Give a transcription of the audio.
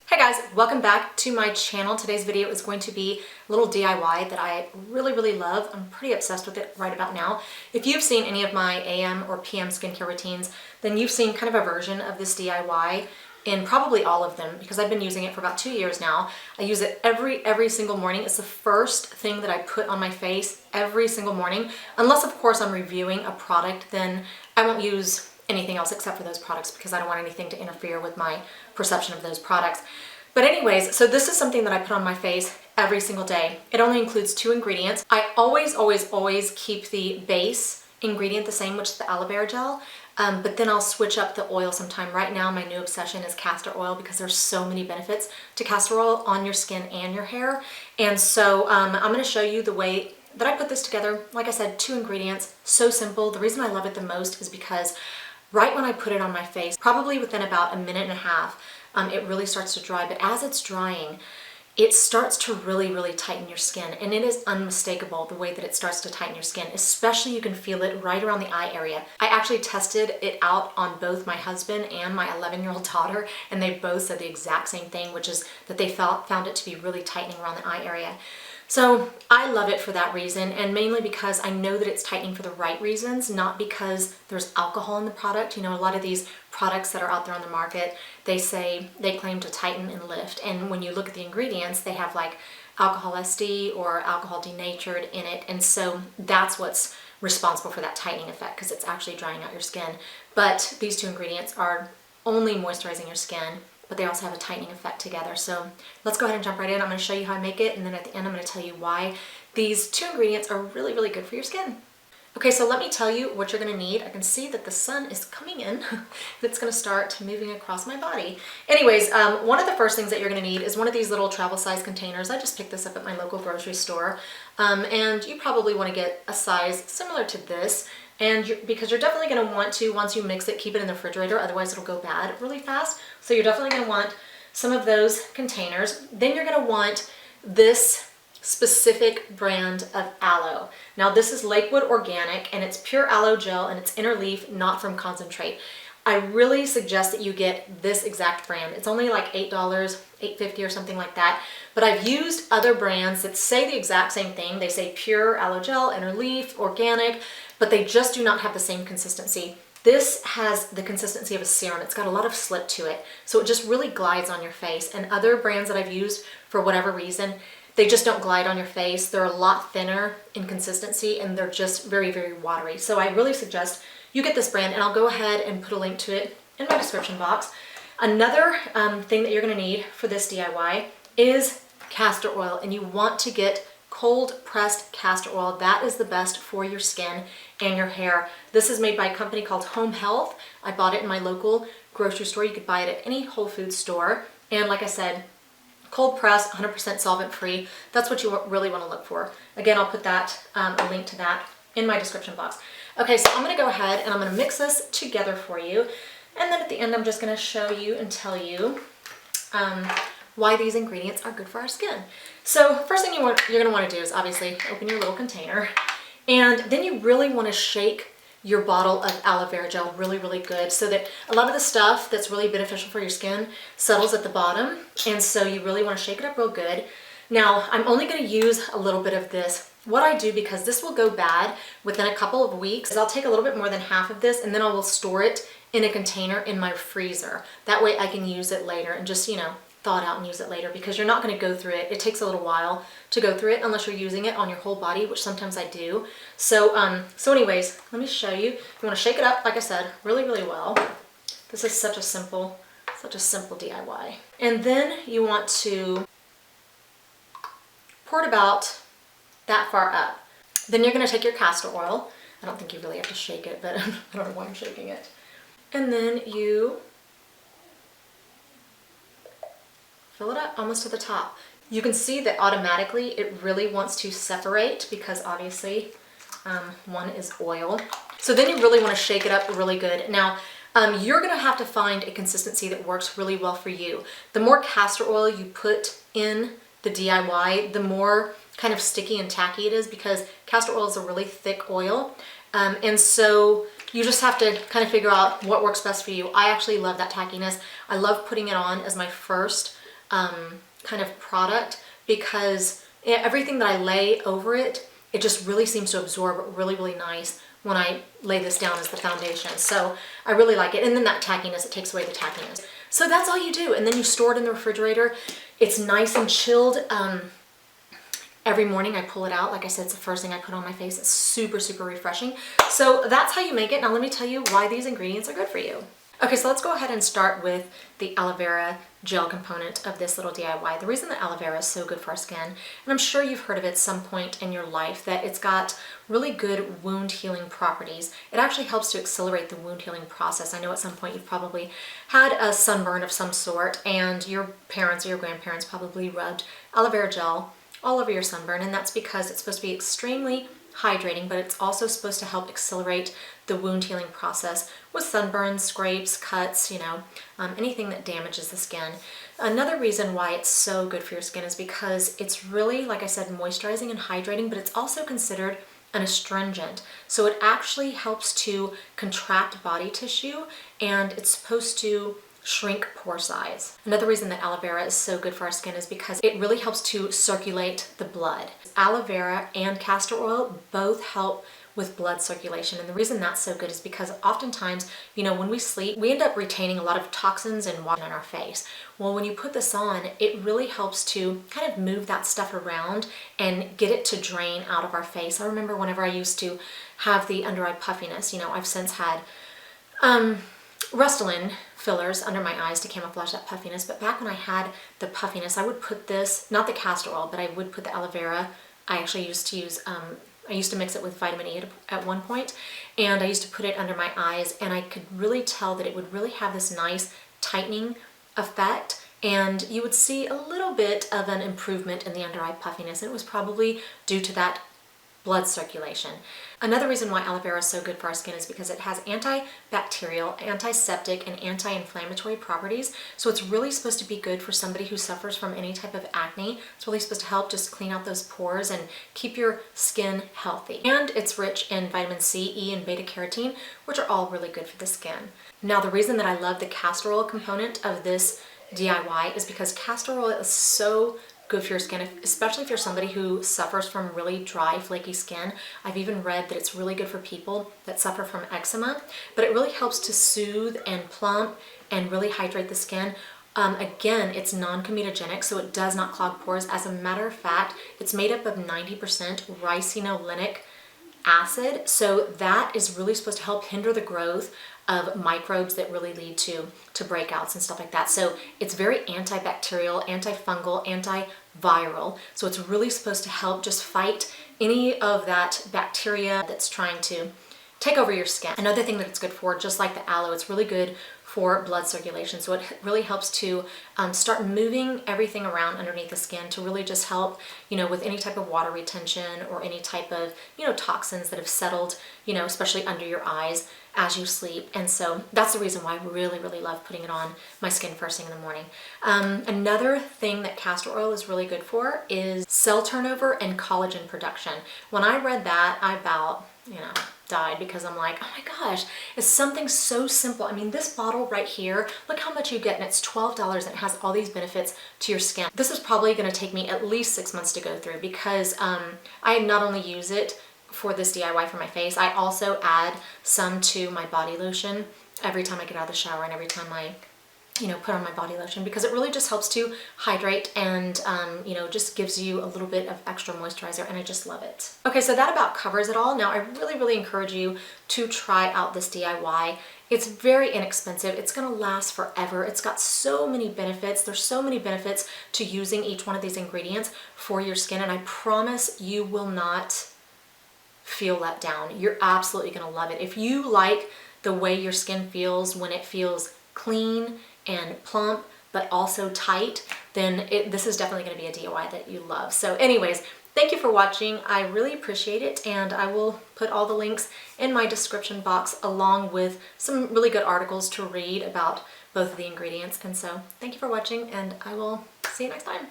Hey guys, welcome back to my channel. Today's video is going to be a little DIY that I really love. I'm pretty obsessed with it right about now. If you've seen any of my AM or PM skincare routines, then you've seen kind of a version of this DIY in probably all of them because I've been using it for about 2 years now. I use it every single morning. It's the first thing that I put on my face every single morning. Unless of course I'm reviewing a product, then I won't use anything else except for those products because I don't want anything to interfere with my perception of those products. But anyways, so this is something that I put on my face every single day. It only includes 2 ingredients. I always keep the base ingredient the same, which is the aloe vera gel, but then I'll switch up the oil sometime. Right now, my new obsession is castor oil because there's so many benefits to castor oil on your skin and your hair. And so I'm gonna show you the way that I put this together. Like I said, 2 ingredients, so simple. The reason I love it the most is because right when I put it on my face, probably within about a minute and a half, it really starts to dry. But as it's drying, it starts to really tighten your skin. And it is unmistakable the way that it starts to tighten your skin, especially you can feel it right around the eye area. I actually tested it out on both my husband and my 11-year-old daughter, and they both said the exact same thing, which is that they found it to be really tightening around the eye area. So I love it for that reason, and mainly because I know that it's tightening for the right reasons, not because there's alcohol in the product. You know, a lot of these products that are out there on the market, they claim to tighten and lift, and when you look at the ingredients, they have like alcohol SD or alcohol denatured in it, and so that's what's responsible for that tightening effect because it's actually drying out your skin. But these 2 ingredients are only moisturizing your skin, but they also have a tightening effect together. So let's go ahead and jump right in. I'm going to show you how I make it, and then at the end I'm going to tell you why these 2 ingredients are really good for your skin. Okay, so let me tell you what you're going to need. I can see that the sun is coming in. It's going to start moving across my body. Anyways, one of the first things that you're going to need is one of these little travel size containers. I just picked this up at my local grocery store, and you probably want to get a size similar to this. And because you're definitely going to want to, once you mix it, keep it in the refrigerator, otherwise it'll go bad really fast. So you're definitely going to want some of those containers. Then you're going to want this specific brand of aloe. Now this is Lakewood Organic, and it's pure aloe gel, and it's inner leaf, not from concentrate. I really suggest that you get this exact brand. It's only like $8, $8.50 or something like that. But I've used other brands that say the exact same thing. They say pure aloe gel, inner leaf, organic, but they just do not have the same consistency. This has the consistency of a serum. It's got a lot of slip to it, so it just really glides on your face. And other brands that I've used, for whatever reason, they just don't glide on your face. They're a lot thinner in consistency, and they're just very watery. So I really suggest you get this brand, and I'll go ahead and put a link to it in my description box. Another thing that you're going to need for this DIY is castor oil, and you want to get cold pressed castor oil. That is the best for your skin and your hair. This is made by a company called Home Health. I bought it in my local grocery store. You could buy it at any Whole Foods store. And like I said, cold pressed, 100% solvent free. That's what you really want to look for. Again, I'll put that, a link to that in my description box. Okay, so I'm going to go ahead and I'm going to mix this together for you. And then at the end, I'm just going to show you and tell you why these ingredients are good for our skin. So first thing you're going to want to do is obviously open your little container, and then you really want to shake your bottle of aloe vera gel really good, so that a lot of the stuff that's really beneficial for your skin settles at the bottom, and so you really want to shake it up real good. Now I'm only going to use a little bit of this. What I do, because this will go bad within a couple of weeks, is I'll take a little bit more than half of this, and then I will store it in a container in my freezer. That way I can use it later and just, you know, thaw it out and use it later, because you're not going to go through it. It takes a little while to go through it unless you're using it on your whole body, which sometimes I do. So anyways, let me show you. You want to shake it up, like I said, really well. This is such a simple DIY. And then you want to pour it about that far up. Then you're going to take your castor oil. I don't think you really have to shake it, but I don't know why I'm shaking it. And then you fill it up almost to the top. You can see that automatically it really wants to separate because obviously one is oil. So then you really want to shake it up really good. Now, you're going to have to find a consistency that works really well for you. The more castor oil you put in the DIY, the more kind of sticky and tacky it is, because castor oil is a really thick oil. And so you just have to kind of figure out what works best for you. I actually love that tackiness. I love putting it on as my first kind of product because everything that I lay over it, it just really seems to absorb really, really nice when I lay this down as the foundation. So I really like it. And then that tackiness, it takes away the tackiness. So that's all you do. And then you store it in the refrigerator. It's nice and chilled. Every morning I pull it out. Like I said, it's the first thing I put on my face. It's super, super refreshing. So that's how you make it. Now let me tell you why these ingredients are good for you. Okay, so let's go ahead and start with the aloe vera gel component of this little DIY. The reason that aloe vera is so good for our skin, and I'm sure you've heard of it at some point in your life, that it's got really good wound healing properties. It actually helps to accelerate the wound healing process. I know at some point you've probably had a sunburn of some sort and your parents or your grandparents probably rubbed aloe vera gel all over your sunburn, and that's because it's supposed to be extremely hydrating, but it's also supposed to help accelerate the wound healing process with sunburns, scrapes, cuts, anything that damages the skin. Another reason why it's so good for your skin is because it's really, like I said, moisturizing and hydrating, but it's also considered an astringent. So it actually helps to contract body tissue, and it's supposed to shrink pore size. Another reason that aloe vera is so good for our skin is because it really helps to circulate the blood. Aloe vera and castor oil both help with blood circulation, and the reason that's so good is because oftentimes, when we sleep, we end up retaining a lot of toxins and water in our face. Well, when you put this on, it really helps to kind of move that stuff around and get it to drain out of our face. I remember whenever I used to have the under eye puffiness, I've since had Restylane fillers under my eyes to camouflage that puffiness, but back when I had the puffiness, I would put this, not the castor oil, but I would put the aloe vera. I actually used to use, I used to mix it with vitamin E at one point, and I used to put it under my eyes, and I could really tell that it would really have this nice tightening effect, and you would see a little bit of an improvement in the under eye puffiness, and it was probably due to that blood circulation. Another reason why aloe vera is so good for our skin is because it has antibacterial, antiseptic, and anti-inflammatory properties. So it's really supposed to be good for somebody who suffers from any type of acne. It's really supposed to help just clean out those pores and keep your skin healthy. And it's rich in vitamin C, E, and beta carotene, which are all really good for the skin. Now, the reason that I love the castor oil component of this DIY is because castor oil is so good for your skin, especially if you're somebody who suffers from really dry, flaky skin. I've even read that it's really good for people that suffer from eczema, but it really helps to soothe and plump and really hydrate the skin. Again, it's non-comedogenic, so it does not clog pores. As a matter of fact, it's made up of 90% ricinoleic acid, so that is really supposed to help hinder the growth of microbes that really lead to breakouts and stuff like that. So it's very antibacterial, antifungal, antiviral. So it's really supposed to help just fight any of that bacteria that's trying to take over your skin. Another thing that it's good for, just like the aloe, it's really good for blood circulation. So it really helps to start moving everything around underneath the skin to really just help, with any type of water retention or any type of, toxins that have settled, especially under your eyes as you sleep. And so that's the reason why I really, really love putting it on my skin first thing in the morning. Another thing that castor oil is really good for is cell turnover and collagen production. When I read that, I about, died, because I'm like, oh my gosh, it's something so simple. I mean, this bottle right here, look how much you get, and it's $12 and it has all these benefits to your skin. This is probably going to take me at least 6 months to go through because I not only use it for this DIY for my face, I also add some to my body lotion every time I get out of the shower and every time I put on my body lotion, because it really just helps to hydrate and, just gives you a little bit of extra moisturizer, and I just love it. Okay, so that about covers it all. Now, I really, really encourage you to try out this DIY. It's very inexpensive. It's gonna last forever. It's got so many benefits. There's so many benefits to using each one of these ingredients for your skin, and I promise you will not feel let down. You're absolutely gonna love it. If you like the way your skin feels when it feels clean and plump, but also tight, then this is definitely going to be a DIY that you love. So anyways, thank you for watching. I really appreciate it, and I will put all the links in my description box along with some really good articles to read about both of the ingredients. And so thank you for watching, and I will see you next time.